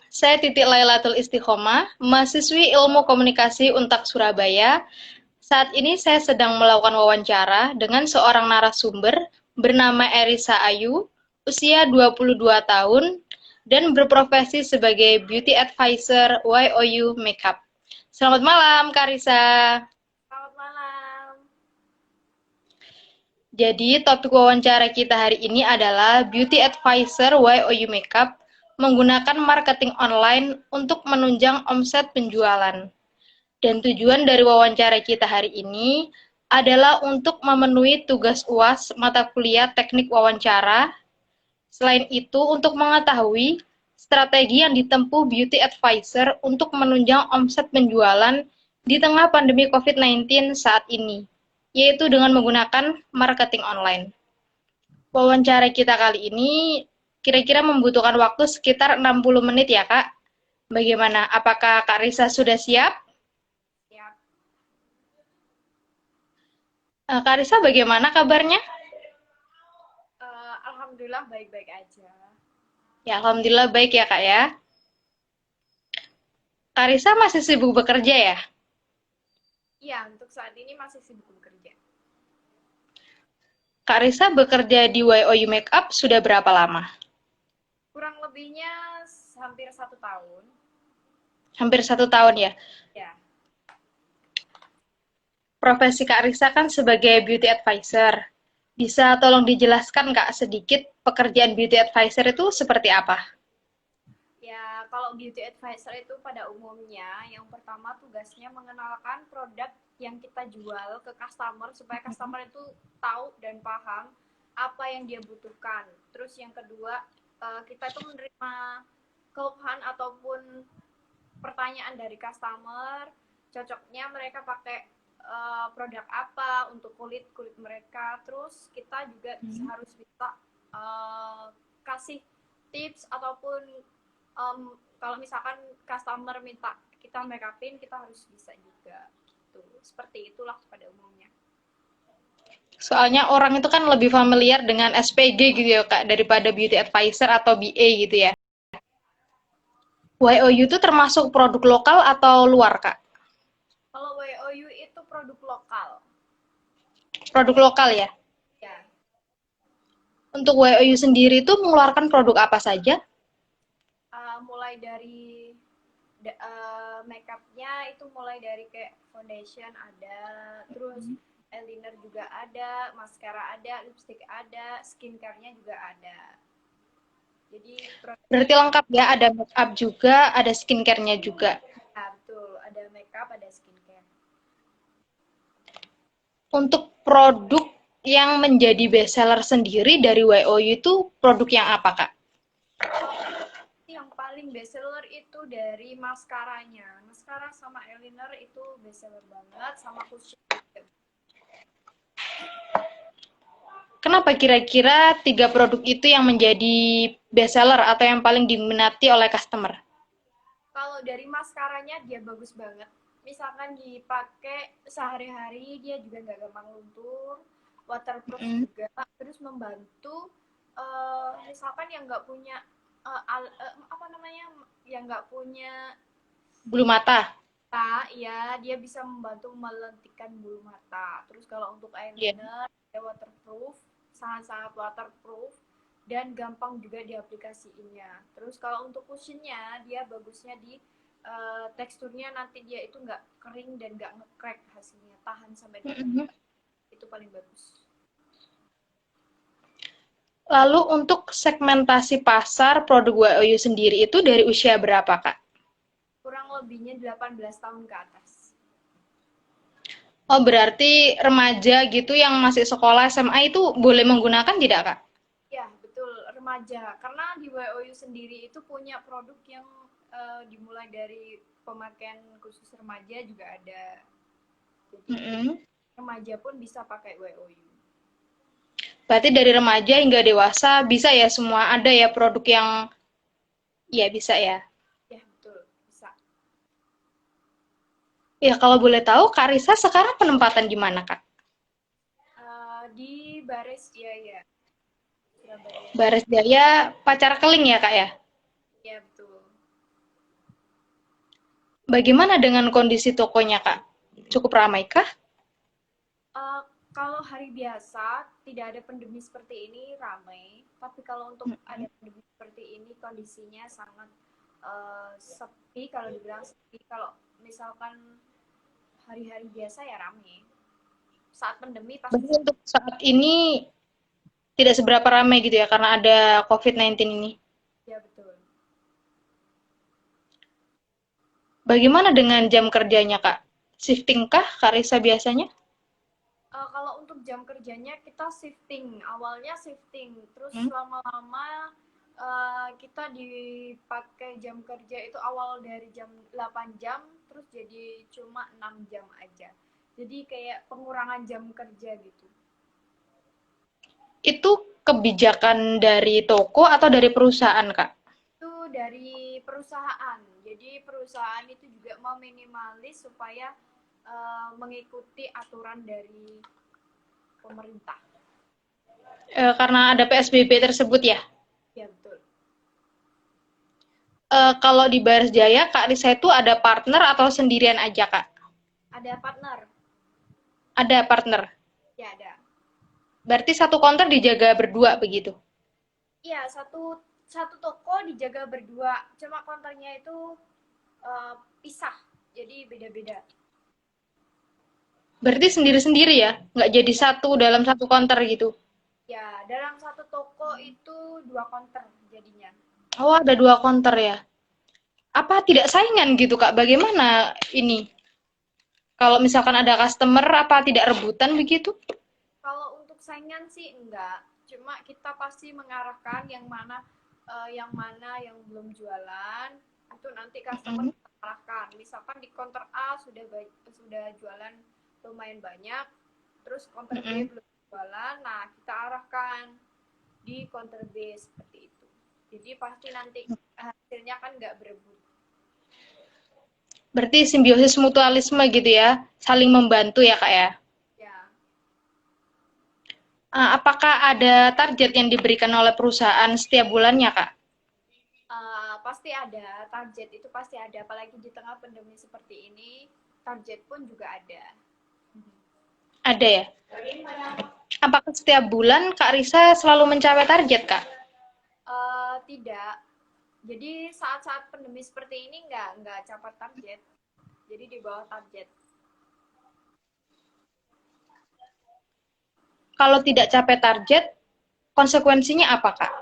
Saya Titi Lailatul Istiqomah, mahasiswi Ilmu Komunikasi Untak Surabaya. Saat ini saya sedang melakukan wawancara dengan seorang narasumber bernama Erisa Ayu, usia 22 tahun, dan berprofesi sebagai Beauty Advisor YOU Makeup. Selamat malam, Kak Risa. Selamat malam. Jadi, topik wawancara kita hari ini adalah Beauty Advisor YOU Makeup menggunakan marketing online untuk menunjang omset penjualan. Dan tujuan dari wawancara kita hari ini adalah untuk memenuhi tugas UAS mata kuliah teknik wawancara. Selain itu, untuk mengetahui strategi yang ditempuh beauty advisor untuk menunjang omset penjualan di tengah pandemi COVID-19 saat ini, yaitu dengan menggunakan marketing online. Wawancara kita kali ini kira-kira membutuhkan waktu sekitar 60 menit ya, Kak. Bagaimana? Apakah Kak Risa sudah siap? Siap. Kak Risa bagaimana kabarnya? Alhamdulillah baik-baik aja. Ya, Alhamdulillah baik ya, Kak ya. Kak Risa masih sibuk bekerja ya? Iya, untuk saat ini masih sibuk bekerja. Kak Risa bekerja di YOU Makeup sudah berapa lama? Kurang lebihnya hampir 1 tahun. Hampir 1 tahun ya. Ya, Profesi Kak Risa kan sebagai beauty advisor. Bisa tolong dijelaskan Kak sedikit pekerjaan beauty advisor itu seperti apa? ya kalau beauty advisor itu pada umumnya yang pertama tugasnya mengenalkan produk yang kita jual ke customer supaya customer itu tahu dan paham apa yang dia butuhkan. Terus yang kedua, kita itu menerima keluhan ataupun pertanyaan dari customer, cocoknya mereka pakai produk apa untuk kulit kulit mereka. Terus kita juga harus bisa kasih tips ataupun kalau misalkan customer minta kita make upin, kita harus bisa juga. Tuh, seperti itulah pada umumnya. Soalnya orang itu kan lebih familiar dengan SPG gitu ya Kak daripada beauty advisor atau BA gitu ya. YOU itu termasuk produk lokal atau luar Kak? Kalau WOU itu produk lokal. Produk lokal ya. Ya, Untuk YOU sendiri itu mengeluarkan produk apa saja? mulai dari makeupnya itu mulai dari kayak foundation ada, terus eyeliner juga ada, maskara ada, lipstick ada, skincare-nya juga ada. Jadi produknya Berarti lengkap ya, ada make up juga, ada skincare-nya juga. ya betul, ada makeup, ada skincare. Untuk produk yang menjadi best seller sendiri dari YOU itu produk yang apa, Kak? Uh, yang paling best seller itu dari maskaranya, maskara sama eyeliner itu best seller banget, sama cushion. Kenapa kira-kira 3 produk itu yang menjadi best seller atau yang paling diminati oleh customer? Kalau dari maskaranya dia bagus banget. Misalkan dipakai sehari-hari dia juga nggak gampang luntur, waterproof Mm. juga, terus membantu misalkan yang nggak punya apa namanya, yang nggak punya Bulu mata. mata, ya dia bisa membantu melentikkan bulu mata. Terus kalau untuk Iya. eyeliner dia waterproof, sangat-sangat waterproof dan gampang juga diaplikasiinnya. Terus kalau untuk cushionnya dia bagusnya di teksturnya nanti dia itu nggak kering dan nggak nge-crack hasilnya, tahan sampai dengan Mm-mm. itu paling bagus. Lalu untuk segmentasi pasar produk YOU sendiri itu dari usia berapa, Kak? Kurang lebihnya 18 tahun ke atas. Oh, berarti remaja gitu yang masih sekolah SMA itu boleh menggunakan tidak, Kak? Ya betul, remaja, karena di WOU sendiri itu punya produk yang dimulai dari pemakaian khusus remaja juga ada. Jadi Mm-mm. remaja pun bisa pakai WOU. Berarti dari remaja hingga dewasa bisa ya semua ada ya produk yang ya bisa ya. Ya betul, bisa. Ya kalau boleh tahu Kak Risa sekarang penempatan di mana Kak? Di Baris Jaya, Surabaya. Baris Jaya Pacar Keling ya Kak ya? Ya betul. Bagaimana dengan kondisi tokonya, Kak? Cukup ramai kah? Eh, Kalau hari biasa tidak ada pandemi seperti ini ramai, tapi kalau untuk ada pandemi seperti ini kondisinya sangat sepi. Kalau dibilang sepi, kalau misalkan hari-hari biasa ya ramai. Saat pandemi pasti Berarti sepi. untuk saat ini tidak seberapa ramai gitu ya, karena ada COVID-19 ini. Ya betul. Bagaimana dengan jam kerjanya, Kak? Shifting kah, Kak Risa biasanya? Kalau untuk jam kerjanya kita shifting, awalnya shifting, terus Hmm? lama-lama kita dipakai jam kerja itu awal dari jam 8 jam, terus jadi cuma 6 jam aja. Jadi kayak pengurangan jam kerja gitu. Itu kebijakan dari toko atau dari perusahaan, Kak? Itu dari perusahaan. Jadi perusahaan itu juga mau minimalis supaya mengikuti aturan dari pemerintah. Karena ada PSBB tersebut ya. Ya betul. Kalau di Baras Jaya, Kak Risa itu ada partner atau sendirian aja, Kak? Ada partner. Ada partner. Ya ada. Berarti satu konter dijaga berdua begitu. Iya, satu satu toko dijaga berdua. Cuma konternya itu eh, pisah. Jadi beda-beda. Berarti sendiri-sendiri ya, nggak jadi Ya, satu dalam satu konter gitu. ya, dalam satu toko itu dua konter jadinya. Oh, ada dua konter ya. Apa tidak saingan gitu, Kak? Bagaimana ini? Kalau misalkan ada customer, apa tidak rebutan begitu? Kalau untuk saingan sih enggak. Cuma kita pasti mengarahkan yang mana yang belum jualan itu nanti customer Mm-mm. kita arahkan. Misalkan di counter A sudah jualan lumayan banyak, terus counter B Mm-mm. belum jualan, nah kita arahkan di counter B seperti itu. Jadi pasti nanti hasilnya kan nggak berebut. Berarti simbiosis mutualisme gitu ya, saling membantu ya, Kak ya. Ya, Apakah ada target yang diberikan oleh perusahaan setiap bulannya, Kak? pasti ada target itu pasti ada. Apalagi di tengah pandemi seperti ini, target pun juga ada. Ada ya? Apakah setiap bulan Kak Risa selalu mencapai target, Kak? Tidak. Jadi saat-saat pandemi seperti ini nggak capai target. Jadi di bawah target. Kalau tidak capai target, konsekuensinya apa, Kak?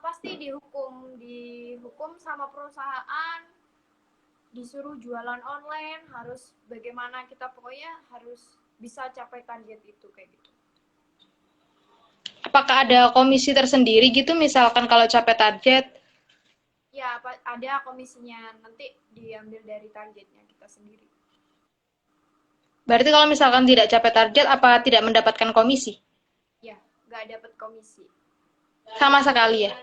Pasti dihukum sama perusahaan, disuruh jualan online, harus bagaimana kita pokoknya harus bisa capai target itu kayak gitu. Apakah ada komisi tersendiri gitu, misalkan kalau capai target? Ya, ada komisinya nanti diambil dari targetnya kita sendiri. Berarti kalau misalkan tidak capai target, apa tidak mendapatkan komisi? Ya, nggak dapat komisi, Sama sekali ya?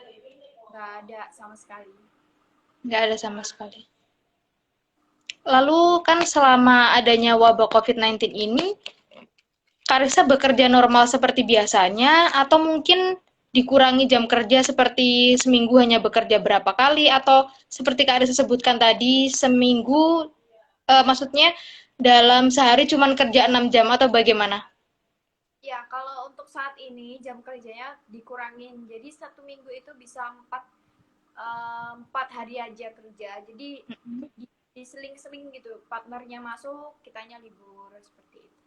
nggak ada sama sekali. Nggak ada sama sekali. Lalu kan selama adanya wabah COVID-19 ini, Karissa bekerja normal seperti biasanya atau mungkin dikurangi jam kerja seperti seminggu hanya bekerja berapa kali atau seperti Karissa sebutkan tadi seminggu maksudnya dalam sehari cuma kerja 6 jam atau bagaimana? Ya, kalau untuk saat ini jam kerjanya dikurangin. Jadi satu minggu itu bisa 4 hari aja kerja. Jadi diseling-seling gitu. Partnernya masuk, kitanya libur seperti itu.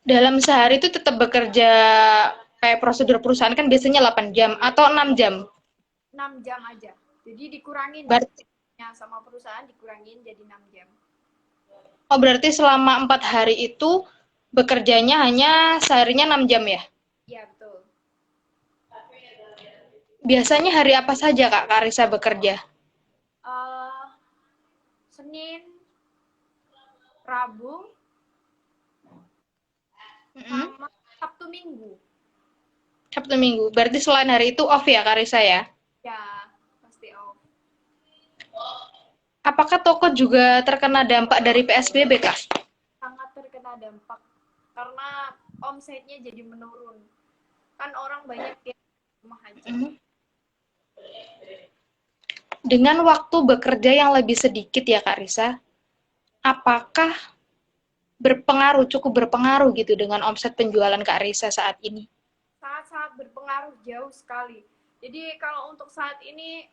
Dalam sehari itu tetap bekerja kayak prosedur perusahaan kan biasanya 8 jam atau 6 jam. 6 jam aja. Jadi dikurangin Berarti, sama perusahaan dikurangin jadi 6 jam. oh berarti selama 4 hari itu bekerjanya hanya seharinya 6 jam ya? Iya, betul. Biasanya hari apa saja Kak Karisa bekerja? Uh, Senin, Rabu, Mm-mm. sama Sabtu Minggu. Sabtu Minggu. Berarti selain hari itu off ya Karisa ya? Ya, pasti off. Apakah toko juga terkena dampak dari PSBB Kak? Sangat terkena dampak karena omsetnya jadi menurun. Kan orang banyak yang rumah aja. Mm-mm. Dengan waktu bekerja yang lebih sedikit ya Kak Risa, apakah cukup berpengaruh gitu dengan omset penjualan Kak Risa saat ini? Sangat-sangat berpengaruh jauh sekali. Jadi kalau untuk saat ini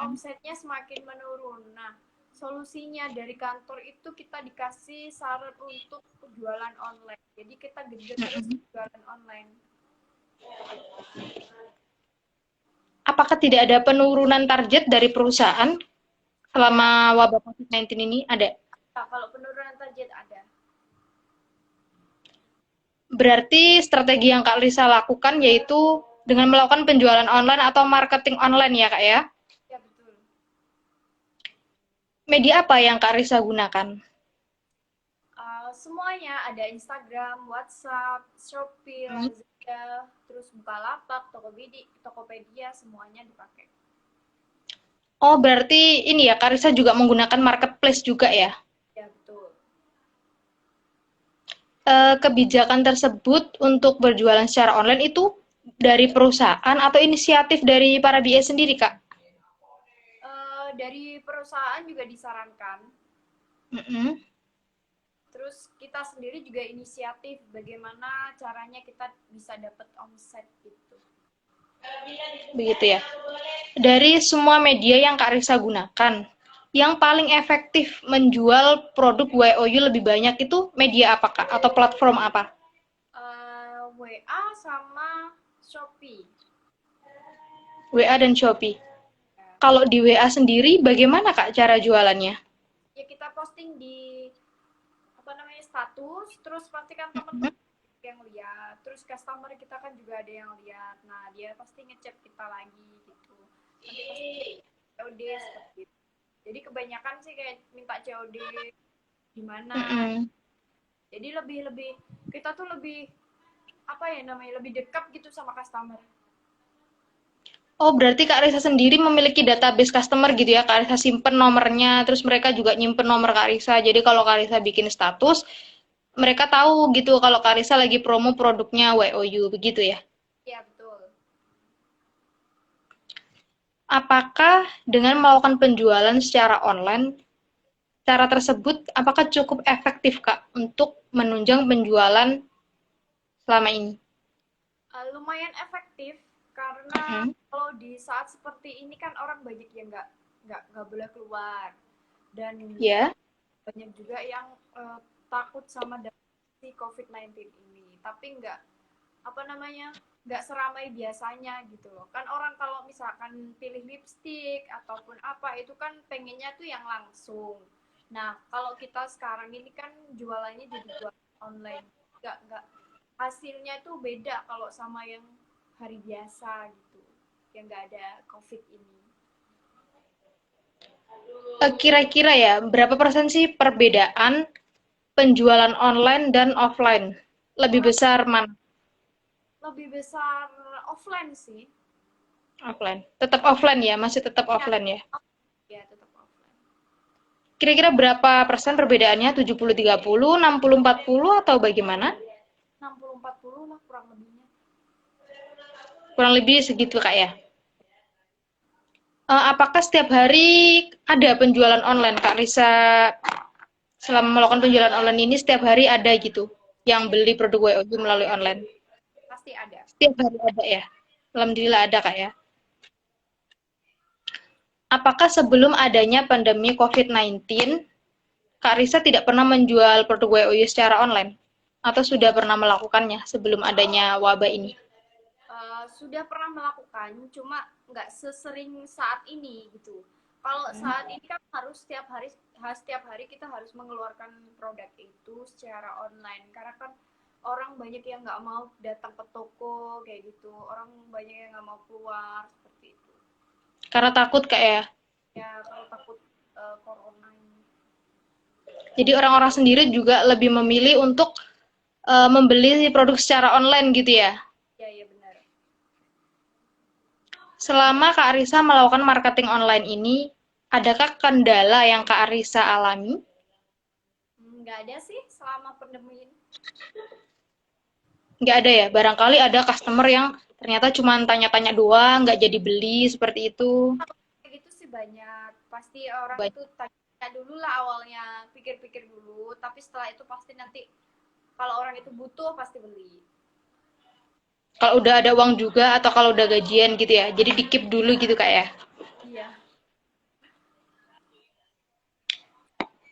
omsetnya semakin menurun. Nah, solusinya dari kantor itu kita dikasih saran untuk jualan online. Jadi kita genjot terus jualan online. Apakah tidak ada penurunan target dari perusahaan selama wabah COVID-19 ini? Ada. Nah, kalau penurunan target ada. Berarti strategi yang Kak Lisa lakukan yaitu dengan melakukan penjualan online atau marketing online ya Kak ya? Ya betul. Media apa yang Kak Risa gunakan? Semuanya ada Instagram, WhatsApp, Shopee, Lazada, terus Bukalapak, Tokopedia, semuanya dipakai. Oh, berarti ini ya, Kak Risa juga menggunakan marketplace juga ya? Ya betul. Kebijakan tersebut untuk berjualan secara online itu dari perusahaan atau inisiatif dari para BA sendiri, Kak? Dari perusahaan juga disarankan. Mm-mm. Terus kita sendiri juga inisiatif bagaimana caranya kita bisa dapat omset gitu. Begitu ya. Dari semua media yang Kak Risa gunakan, yang paling efektif menjual produk WOU lebih banyak itu media apa, Kak? Atau platform apa? WA sama Shopee. WA dan Shopee. Ya. Kalau di WA sendiri, bagaimana Kak cara jualannya? Ya kita posting di status, terus pastikan teman-teman yang lihat, terus customer kita kan juga ada yang lihat, nah dia pasti ngechat kita lagi gitu, nanti pasti COD seperti itu. Jadi kebanyakan sih kayak minta COD di mana. Jadi lebih kita tuh lebih lebih dekat gitu sama customer. Oh, berarti Kak Risa sendiri memiliki database customer gitu ya. Kak Risa simpen nomornya, terus mereka juga nyimpen nomor Kak Risa. Jadi kalau Kak Risa bikin status, mereka tahu gitu kalau Kak Risa lagi promo produknya WOU, begitu ya. Iya betul. Apakah dengan melakukan penjualan secara online, cara tersebut apakah cukup efektif Kak untuk menunjang penjualan selama ini? Lumayan efektif karena kalau di saat seperti ini kan orang banyak yang nggak boleh keluar dan banyak juga yang takut sama si COVID-19 ini, tapi nggak seramai biasanya gitu loh. Kan orang kalau misalkan pilih lipstick ataupun apa itu kan pengennya tuh yang langsung. Nah kalau kita sekarang ini kan jualannya jadi jual online, nggak hasilnya tuh beda kalau sama yang hari biasa gitu, yang nggak ada COVID ini. Kira-kira ya, berapa persen sih perbedaan penjualan online dan offline? Lebih besar mana? Lebih besar offline sih. Offline. Tetap offline ya, masih tetap offline ya. Ya, tetap offline. Kira-kira berapa persen perbedaannya? 70-30, 60-40 atau bagaimana? 60-40 lah kurang lebihnya. Kurang lebih segitu Kak ya. Apakah setiap hari ada penjualan online Kak Risa? Selama melakukan penjualan online ini setiap hari ada gitu yang beli produk WOU melalui online? Pasti ada. Setiap hari ada ya? Alhamdulillah ada Kak ya. Apakah sebelum adanya pandemi COVID-19, Kak Risa tidak pernah menjual produk WOU secara online? Atau sudah pernah melakukannya sebelum adanya wabah ini? Sudah pernah melakukan, cuma nggak sesering saat ini gitu. Kalau saat ini kan harus setiap hari kita harus mengeluarkan produk itu secara online, karena kan orang banyak yang nggak mau datang ke toko kayak gitu, orang banyak yang nggak mau keluar seperti itu. Karena takut Kak ya? Ya kalau takut corona ini. Jadi orang-orang sendiri juga lebih memilih untuk membeli produk secara online gitu ya? Ya benar. Selama Kak Arisa melakukan marketing online ini, adakah kendala yang Kak Arisa alami? Nggak ada sih selama pandemi ini. Nggak ada ya? Barangkali ada customer yang ternyata cuma tanya-tanya doang, nggak jadi beli, seperti itu. Kayak gitu sih banyak. Pasti orang Baik. itu tanya dulu lah awalnya, pikir-pikir dulu. Tapi setelah itu pasti nanti kalau orang itu butuh pasti beli. Kalau udah ada uang juga atau kalau udah gajian gitu ya. Jadi di-keep dulu gitu Kak ya. Iya.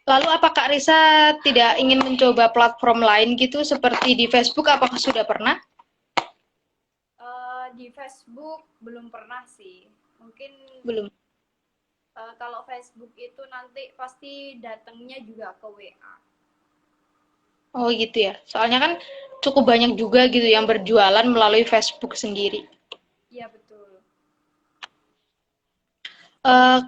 Lalu apa Kak Risa tidak ingin mencoba platform lain gitu seperti di Facebook? Apakah sudah pernah? Di Facebook belum pernah sih. Mungkin Belum. kalau Facebook itu nanti pasti datangnya juga ke WA. Oh gitu ya. Soalnya kan cukup banyak juga gitu yang berjualan melalui Facebook sendiri. Iya betul. Eh,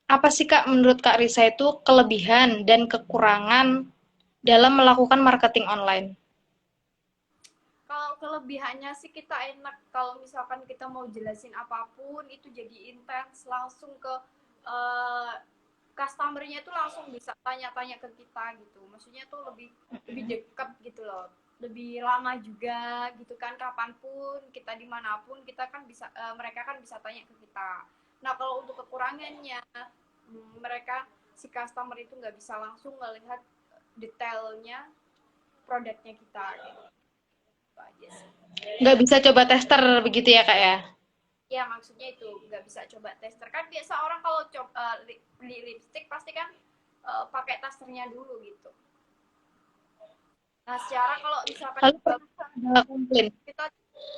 apa sih Kak menurut Kak Risa itu kelebihan dan kekurangan dalam melakukan marketing online? Kalau kelebihannya sih kita enak kalau misalkan kita mau jelasin apapun itu jadi intens langsung ke uh, customer-nya itu langsung bisa tanya-tanya ke kita gitu. Maksudnya tuh lebih lebih dekat gitu loh. Lebih lama juga gitu kan kapanpun kita dimanapun kita kan bisa mereka kan bisa tanya ke kita. Nah kalau untuk kekurangannya mereka si customer itu nggak bisa langsung ngelihat detailnya produknya kita gitu aja sih. Nggak bisa coba tester begitu ya Kak ya? Ya maksudnya itu nggak bisa coba tester kan biasa orang kalau coba beli lipstick pasti kan pakai testernya dulu gitu. Nah secara kalau misalkan Lalu kita pernah ada komplain? kita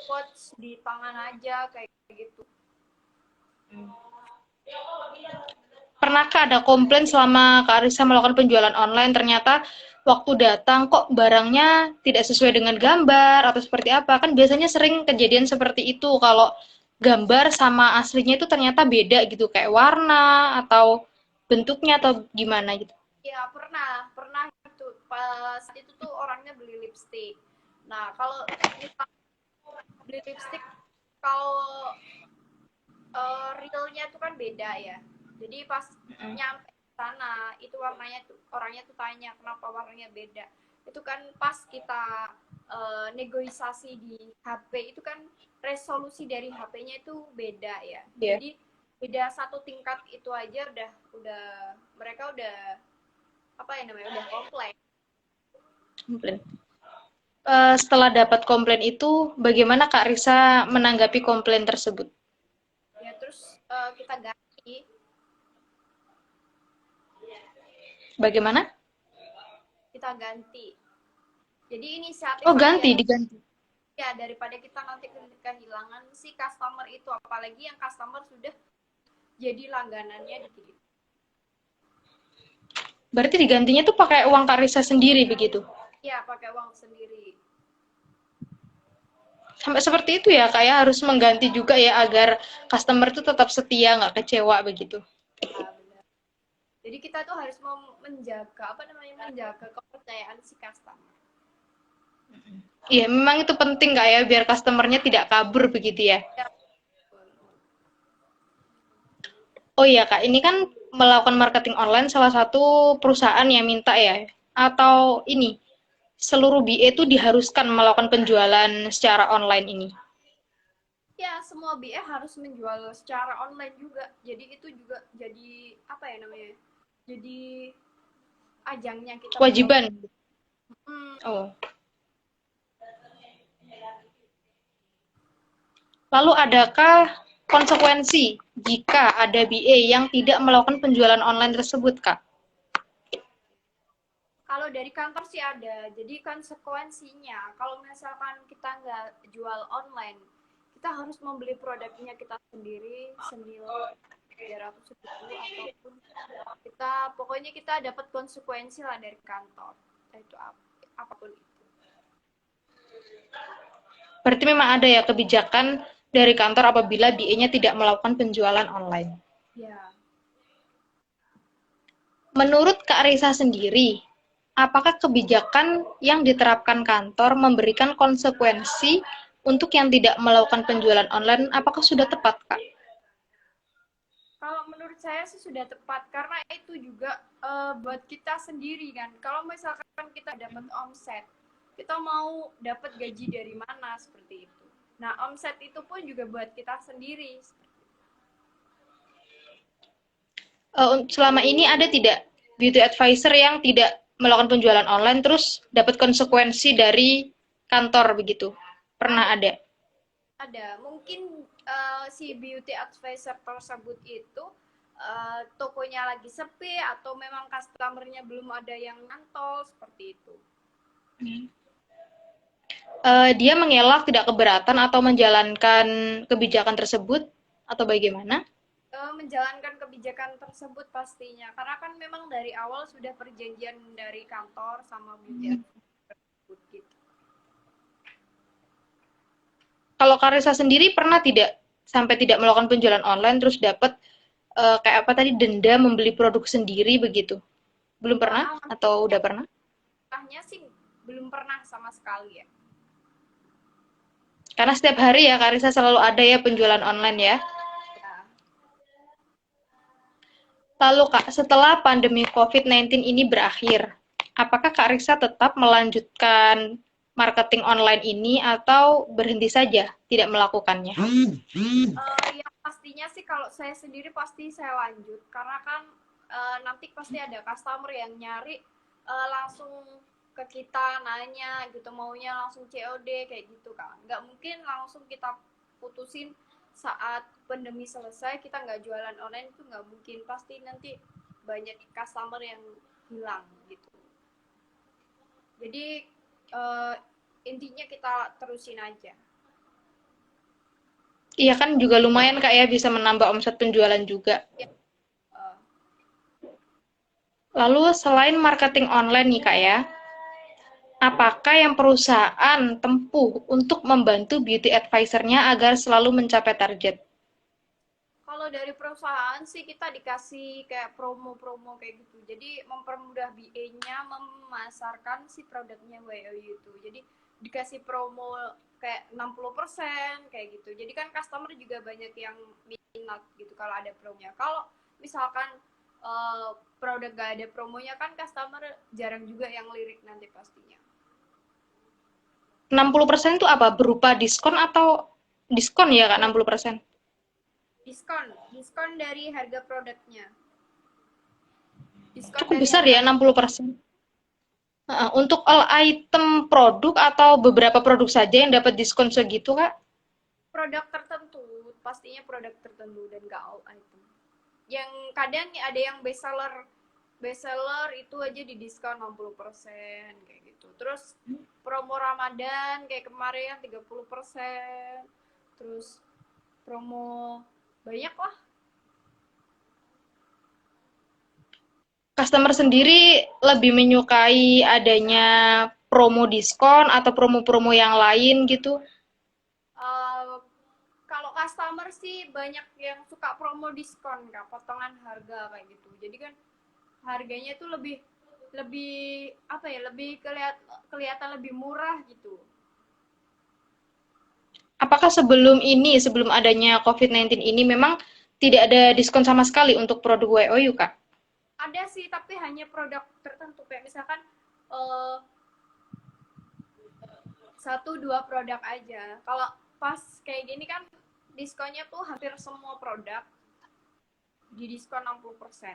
watch di tangan aja kayak gitu. Pernahkah ada komplain selama Kak Arisa melakukan penjualan online ternyata waktu datang kok barangnya tidak sesuai dengan gambar atau seperti apa? Kan biasanya sering kejadian seperti itu kalau gambar sama aslinya itu ternyata beda gitu kayak warna atau bentuknya atau gimana gitu. Ya pernah pernah itu pas itu tuh orangnya beli lipstick. Nah kalau misalnya beli lipstick kalau realnya tuh kan beda ya. Jadi pas nyampe sana itu warnanya tuh orangnya tuh tanya kenapa warnanya beda. Itu kan pas kita negosiasi di HP itu kan resolusi dari HP-nya itu beda ya. Iya. Jadi beda satu tingkat itu aja udah mereka udah apa ya namanya udah komplain. Komplain. Setelah dapat komplain itu, bagaimana Kak Risa menanggapi komplain tersebut? Ya terus kita ganti. Bagaimana? Kita ganti. Jadi inisiatif Oh aja. ganti, diganti. Ya daripada kita nanti kehilangan si customer itu apalagi yang customer sudah jadi langganannya di kita. Berarti digantinya tuh pakai uang Kak Risa sendiri begitu? Ya pakai uang sendiri. Sampai seperti itu ya, kayak harus mengganti juga ya agar customer itu tetap setia, nggak kecewa begitu. Ya benar. Jadi kita tuh harus menjaga apa namanya menjaga kepercayaan si customer. Iya, memang itu penting Kak ya, biar customernya tidak kabur begitu ya. Ya, Oh iya Kak, ini kan melakukan marketing online salah satu perusahaan yang minta ya, atau ini seluruh BA itu diharuskan melakukan penjualan secara online ini. ya semua BA harus menjual secara online juga. Jadi itu juga jadi apa ya namanya? Jadi ajangnya kita buat. Kewajiban. Hmm, Oh. Lalu adakah konsekuensi jika ada BA yang tidak melakukan penjualan online tersebut, Kak? kalau dari kantor sih ada. Jadi konsekuensinya, kalau misalkan kita nggak jual online, kita harus membeli produknya kita sendiri senilai 300.000 ataupun kita pokoknya kita dapat konsekuensi lah dari kantor. Itu apapun itu. Berarti memang ada ya kebijakan dari kantor apabila BA-nya tidak melakukan penjualan online. Ya. Menurut Kak Risa sendiri, apakah kebijakan yang diterapkan kantor memberikan konsekuensi untuk yang tidak melakukan penjualan online? Apakah sudah tepat, Kak? Kalau menurut saya sih sudah tepat karena itu juga buat kita sendiri kan. Kalau misalkan kita dapat omset, kita mau dapat gaji dari mana seperti itu. Nah, omset itu pun juga buat kita sendiri. selama ini ada tidak beauty advisor yang tidak melakukan penjualan online terus dapat konsekuensi dari kantor begitu? Pernah Ada, ada? mungkin si beauty advisor tersebut itu tokonya lagi sepi atau memang customernya belum ada yang nantol seperti itu. Dia mengelak tidak keberatan atau menjalankan kebijakan tersebut atau bagaimana? Menjalankan kebijakan tersebut pastinya karena kan memang dari awal sudah perjanjian dari kantor sama beauty tersebut gitu. Kalau Karisa sendiri pernah tidak sampai tidak melakukan penjualan online terus dapat kayak apa tadi denda membeli produk sendiri begitu? Belum pernah atau udah pernah? Alhamdulillahnya sih belum pernah sama sekali ya. Karena setiap hari ya Karisa selalu ada ya penjualan online ya. Ya. Lalu Kak, setelah pandemi COVID-19 ini berakhir, apakah Kak Risa tetap melanjutkan marketing online ini atau berhenti saja tidak melakukannya? Yang pastinya sih kalau saya sendiri pasti saya lanjut karena kan nanti pasti ada customer yang nyari langsung ke kita nanya gitu maunya langsung COD kayak gitu kan nggak mungkin langsung kita putusin saat pandemi selesai kita nggak jualan online itu nggak mungkin pasti nanti banyak customer yang hilang gitu jadi intinya kita terusin aja. Iya kan juga lumayan Kak ya bisa menambah omset penjualan juga. Ya, Lalu selain marketing online nih Kak ya, apakah yang perusahaan tempuh untuk membantu beauty advisor-nya agar selalu mencapai target? kalau dari perusahaan sih kita dikasih kayak promo-promo kayak gitu. Jadi mempermudah BA-nya memasarkan si produknya YOU itu. Jadi dikasih promo kayak 60% kayak gitu. Jadi kan customer juga banyak yang minat gitu kalau ada promonya. Kalau misalkan produk gak ada promonya kan customer jarang juga yang lirik nanti pastinya. 60% itu apa? Berupa diskon atau diskon ya Kak 60%? Diskon dari harga produknya. Diskon Cukup dari besar harga ya 60%. Untuk all item produk atau beberapa produk saja yang dapat diskon segitu Kak? produk tertentu, pastinya produk tertentu dan gak all item. Yang kadang ada yang best seller itu aja di diskon 60% kayak gitu. Terus promo Ramadan kayak kemarin 30%. Terus promo banyak lah. Customer sendiri lebih menyukai adanya promo diskon atau promo-promo yang lain gitu? Uh, kalau customer sih banyak yang suka promo diskon kak, potongan harga kayak gitu. Jadi kan harganya itu lebih lebih apa ya lebih kelihatan lebih murah gitu. Apakah sebelum adanya COVID-19 ini memang tidak ada diskon sama sekali untuk produk WOU, Kak? Ada sih tapi hanya produk tertentu kayak misalkan uh, satu dua produk aja. Kalau pas kayak gini kan diskonnya tuh hampir semua produk di diskon 60%.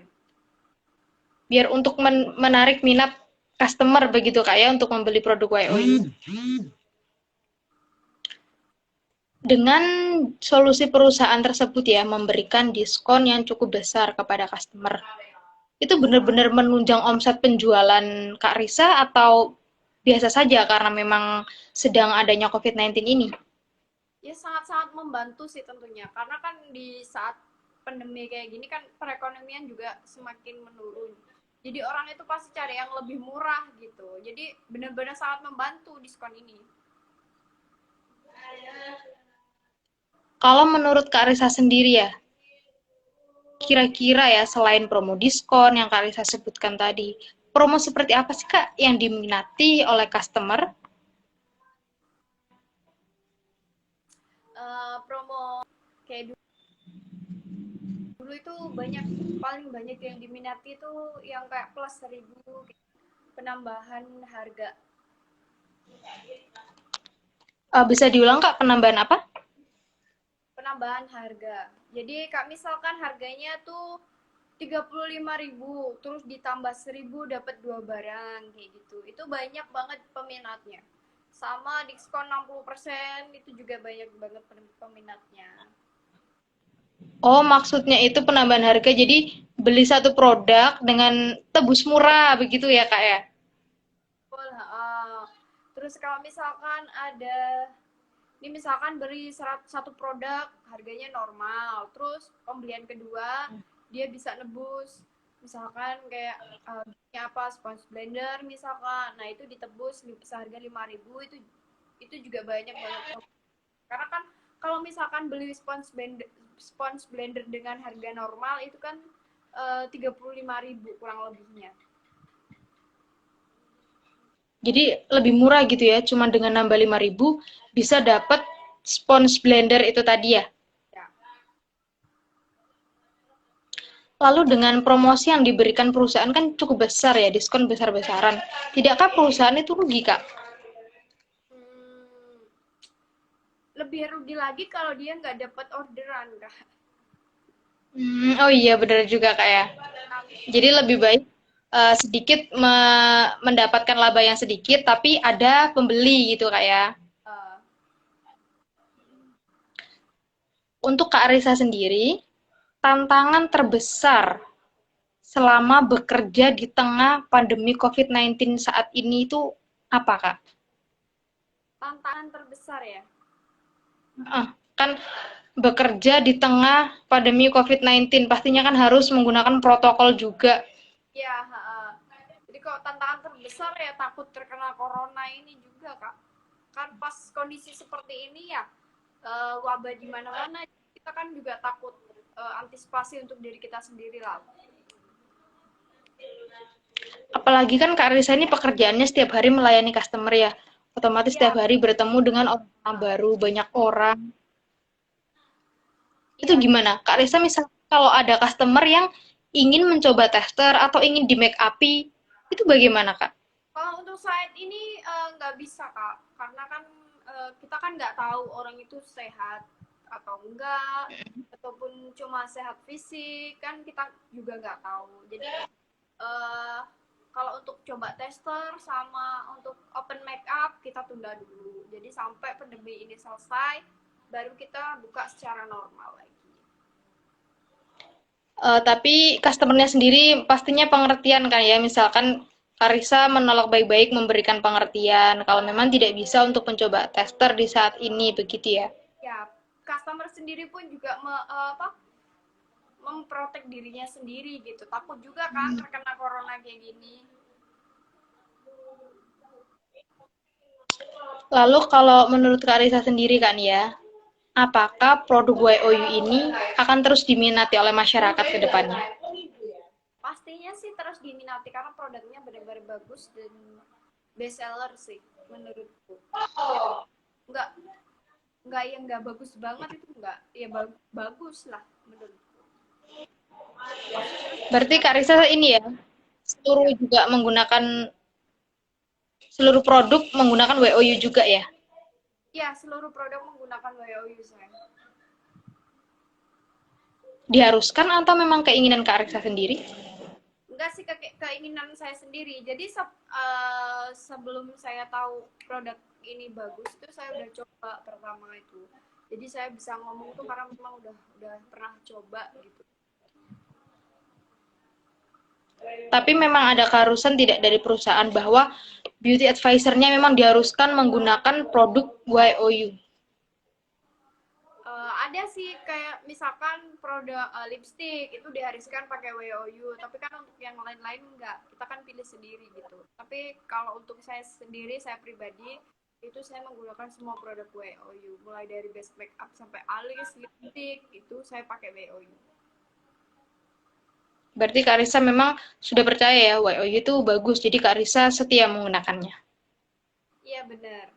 Biar untuk menarik minat customer begitu Kak ya untuk membeli produk WOU. Dengan solusi perusahaan tersebut ya memberikan diskon yang cukup besar kepada customer. Itu benar-benar menunjang omset penjualan Kak Risa atau biasa saja karena memang sedang adanya COVID-19 ini? Ya sangat-sangat membantu sih tentunya karena kan di saat pandemi kayak gini kan perekonomian juga semakin menurun. Jadi orang itu pasti cari yang lebih murah gitu. Jadi benar-benar sangat membantu diskon ini. Kalau menurut Kak Risa sendiri ya, kira-kira ya selain promo diskon yang Kak Risa sebutkan tadi, promo seperti apa sih Kak yang diminati oleh customer? Promo kayak dulu itu paling banyak yang diminati itu yang kayak plus 1.000 penambahan harga. Bisa diulang Kak penambahan apa? Penambahan harga. Jadi kak misalkan harganya tuh 35.000, terus ditambah 1.000 dapat 2 barang kayak gitu. Itu banyak banget peminatnya. Sama diskon 60% itu juga banyak banget peminatnya. Oh, maksudnya itu penambahan harga. Jadi beli satu produk dengan tebus murah begitu ya, Kak ya? Betul, terus kalau misalkan ada, ini misalkan beli satu produk harganya normal, terus pembelian kedua dia bisa nebus misalkan kayak apa sponge blender misalkan, nah itu ditebus seharga 5.000, itu juga banyak banget. Karena kan kalau misalkan beli sponge blender dengan harga normal itu kan 35.000 kurang lebihnya. Jadi lebih murah gitu ya, cuma dengan nambah 5.000 bisa dapat sponge blender itu tadi ya. Ya. Lalu dengan promosi yang diberikan perusahaan kan cukup besar ya, diskon besar-besaran. Tidakkah perusahaan itu rugi, Kak? Hmm, lebih rugi lagi kalau dia nggak dapat orderan, Kak. Oh iya benar juga Kak ya. Jadi lebih baik sedikit mendapatkan laba yang sedikit tapi ada pembeli gitu Kak ya. Uh, Untuk Kak Arisa sendiri, tantangan terbesar selama bekerja di tengah pandemi COVID-19 saat ini itu apa Kak? Tantangan terbesar ya. Kan bekerja di tengah pandemi COVID-19 pastinya kan harus menggunakan protokol juga. Ya, jadi kalau tantangan terbesar ya takut terkena corona ini juga, Kak. Kan pas kondisi seperti ini ya, wabah di mana-mana, kita kan juga takut antisipasi untuk diri kita sendiri lah. Apalagi kan Kak Risa ini pekerjaannya setiap hari melayani customer ya. Otomatis Ya, setiap hari bertemu dengan orang baru, banyak orang. Itu iya. gimana? Kak Risa misal kalau ada customer yang ingin mencoba tester atau ingin di make upi, itu bagaimana Kak? Kalau untuk saat ini nggak bisa, Kak, karena kan kita kan nggak tahu orang itu sehat atau enggak, ataupun cuma sehat fisik, kan kita juga nggak tahu. Jadi uh, kalau untuk coba tester sama untuk open make up kita tunda dulu. Jadi sampai pandemi ini selesai, baru kita buka secara normal lagi. Tapi customernya sendiri pastinya pengertian kan ya. Misalkan Karisa menolak baik-baik memberikan pengertian kalau memang tidak bisa untuk mencoba tester di saat ini begitu ya. Ya, customer sendiri pun juga memprotek dirinya sendiri gitu. Takut juga kan terkena corona kayak gini. Lalu kalau menurut Kak Risa sendiri kan ya, apakah produk YOU ini akan terus diminati oleh masyarakat ke depannya? Pastinya sih terus diminati karena produknya benar-benar bagus dan best seller sih menurutku. Enggak enggak yang enggak bagus banget, itu enggak, ya bagus lah menurutku. Pasti terus Berarti Kak diminati. Risa ini ya, seluruh Ya. juga menggunakan seluruh produk menggunakan WOU juga ya? Ya, seluruh produk menggunakan WOU saya. Diharuskan atau memang keinginan Kak Risa sendiri? Enggak sih, keinginan saya sendiri. Jadi sebelum saya tahu produk ini bagus itu saya udah coba pertama itu. Jadi saya bisa ngomong tuh karena memang udah pernah coba gitu. Tapi memang ada keharusan tidak dari perusahaan bahwa beauty advisor-nya memang diharuskan menggunakan produk YOU. Ada sih kayak misalkan produk lipstick itu diharuskan pakai WOU, tapi kan untuk yang lain-lain enggak, kita kan pilih sendiri gitu. Tapi kalau untuk saya sendiri, saya pribadi itu saya menggunakan semua produk WOU, mulai dari base makeup sampai alis, lipstick itu saya pakai WOU. Berarti Kak Risa memang sudah percaya ya YOU itu bagus, jadi Kak Risa setia menggunakannya. Iya benar.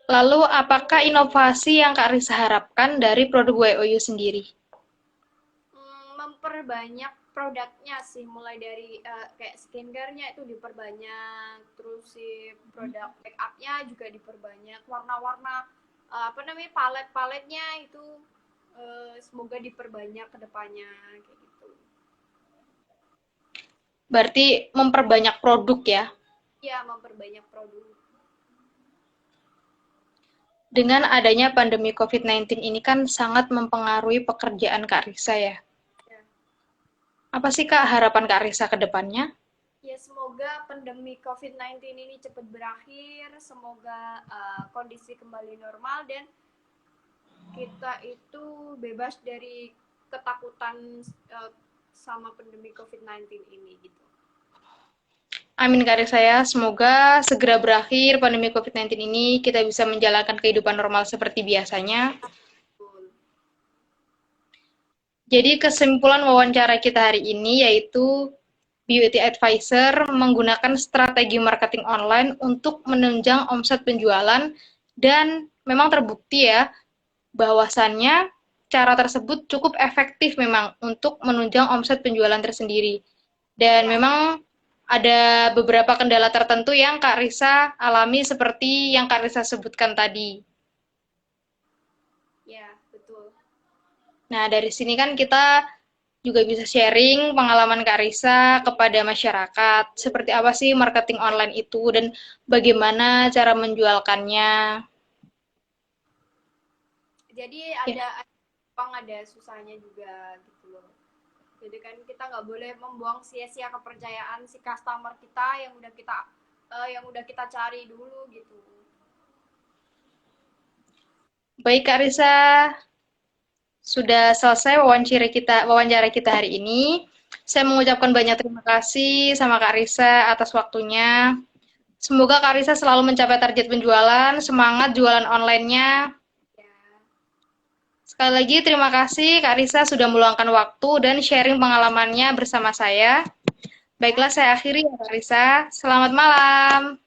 Lalu apakah inovasi yang Kak Risa harapkan dari produk YOU sendiri? Memperbanyak produknya sih, mulai dari kayak skincare-nya itu diperbanyak, terus si produk make up-nya juga diperbanyak, warna-warna apa namanya palet-paletnya itu semoga diperbanyak ke depannya kayak gitu. Berarti memperbanyak produk ya. Ya, memperbanyak produk. Dengan adanya pandemi COVID-19 ini kan sangat mempengaruhi pekerjaan Kak Risa ya. Ya. Apa sih Kak harapan Kak Risa ke depannya? Ya, semoga pandemi COVID-19 ini cepat berakhir, semoga kondisi kembali normal dan kita itu bebas dari ketakutan sama pandemi COVID-19 ini gitu. Amin Kak Risa ya, semoga segera berakhir pandemi COVID-19 ini, kita bisa menjalankan kehidupan normal seperti biasanya. Betul. Jadi kesimpulan wawancara kita hari ini yaitu beauty advisor menggunakan strategi marketing online untuk menunjang omset penjualan dan memang terbukti ya bahwasannya cara tersebut cukup efektif memang untuk menunjang omset penjualan tersendiri. Dan Ya, memang ada beberapa kendala tertentu yang Kak Risa alami seperti yang Kak Risa sebutkan tadi. ya, betul. Nah, dari sini kan kita juga bisa sharing pengalaman Kak Risa kepada masyarakat. Seperti apa sih marketing online itu dan bagaimana cara menjualkannya. Jadi Ya, ada susahnya juga gitu loh. Jadi kan kita nggak boleh membuang sia-sia kepercayaan si customer kita yang udah kita cari dulu gitu. baik Kak Risa, sudah selesai wawancara kita hari ini. Saya mengucapkan banyak terima kasih sama Kak Risa atas waktunya. Semoga Kak Risa selalu mencapai target penjualan, semangat jualan online-nya. Ya, Sekali lagi terima kasih Kak Risa sudah meluangkan waktu dan sharing pengalamannya bersama saya. ya. Baiklah, saya akhiri ya Kak Risa. Selamat malam.